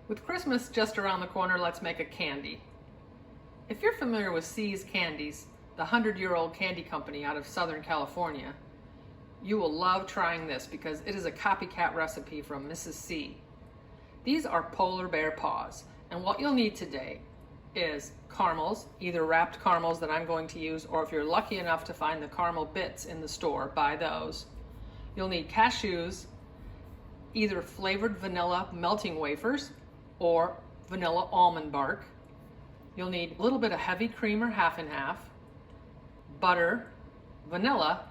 With Christmas just around the corner, let's make a candy. If you're familiar with C's Candies, the 100-year-old candy company out of Southern California, you will love trying this because it is a copycat recipe from Mrs. C. These are polar bear paws, and what you'll need today is caramels, either wrapped caramels that I'm going to use, or if you're lucky enough to find the caramel bits in the store, buy those. You'll need cashews, either flavored vanilla melting wafers or vanilla almond bark. You'll need a little bit of heavy cream or half and half, butter, vanilla,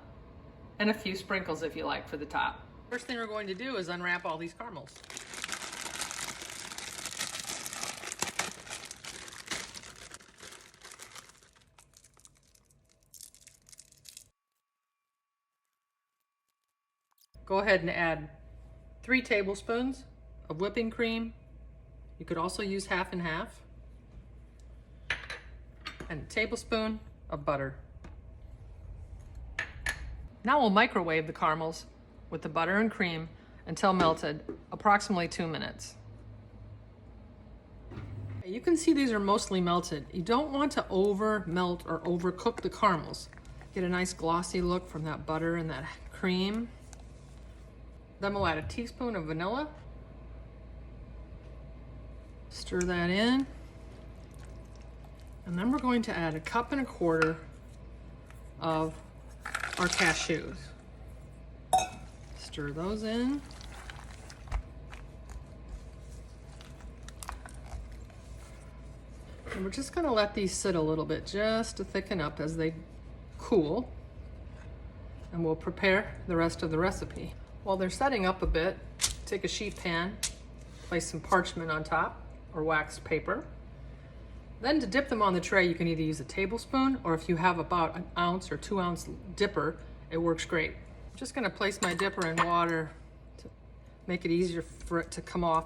and a few sprinkles if you like for the top. First thing we're going to do is unwrap all these caramels. Go ahead and add 3 tablespoons of whipping cream. You could also use half and half. And a tablespoon of butter. Now we'll microwave the caramels with the butter and cream until melted, approximately 2 minutes. You can see these are mostly melted. You don't want to over melt or overcook the caramels. Get a nice glossy look from that butter and that cream. Then we'll add a teaspoon of vanilla. Stir that in. And then we're going to add 1.25 cups of our cashews. Stir those in. And we're just going to let these sit a little bit just to thicken up as they cool. And we'll prepare the rest of the recipe. While they're setting up a bit, take a sheet pan, place some parchment on top or waxed paper. Then to dip them on the tray, you can either use a tablespoon, or if you have about 1 ounce or 2 ounce dipper, it works great. I'm just gonna place my dipper in water to make it easier for it to come off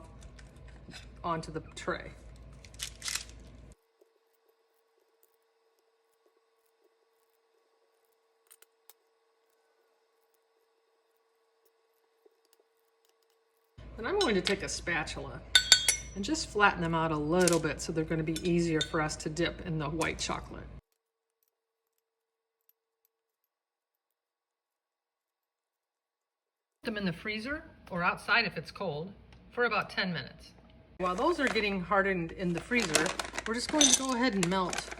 onto the tray. Then I'm going to take a spatula and just flatten them out a little bit so they're going to be easier for us to dip in the white chocolate. Put them in the freezer or outside if it's cold for about 10 minutes. While those are getting hardened in the freezer, we're just going to go ahead and melt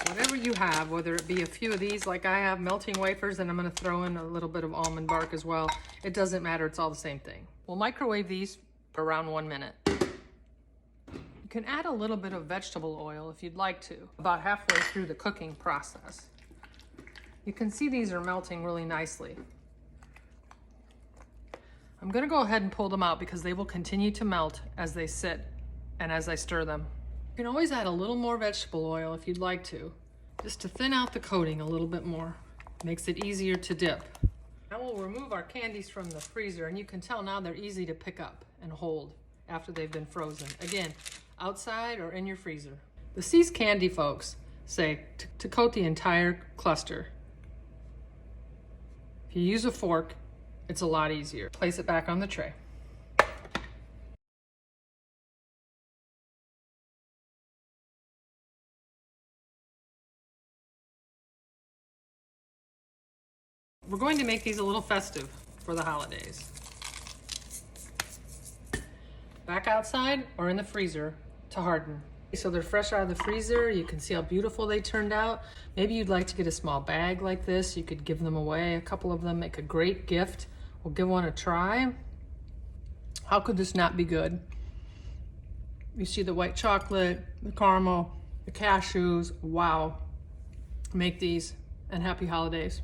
whatever you have, whether it be a few of these like I have, melting wafers, and I'm going to throw in a little bit of almond bark as well. It doesn't matter, it's all the same thing. We'll microwave these for around 1 minute. You can add a little bit of vegetable oil if you'd like to, about halfway through the cooking process. You can see these are melting really nicely. I'm going to go ahead and pull them out because they will continue to melt as they sit and as I stir them. You can always add a little more vegetable oil if you'd like to, just to thin out the coating a little bit more. Makes it easier to dip. Now we'll remove our candies from the freezer, and you can tell now they're easy to pick up and hold after they've been frozen. Again, outside or in your freezer. The C's Candy folks say to coat the entire cluster. If you use a fork, it's a lot easier. Place it back on the tray. We're going to make these a little festive for the holidays. Back outside or in the freezer to harden. So they're fresh out of the freezer. You can see how beautiful they turned out. Maybe you'd like to get a small bag like this. You could give them away. A couple of them make a great gift. We'll give one a try. How could this not be good? You see the white chocolate, the caramel, the cashews. Wow. Make these, and happy holidays.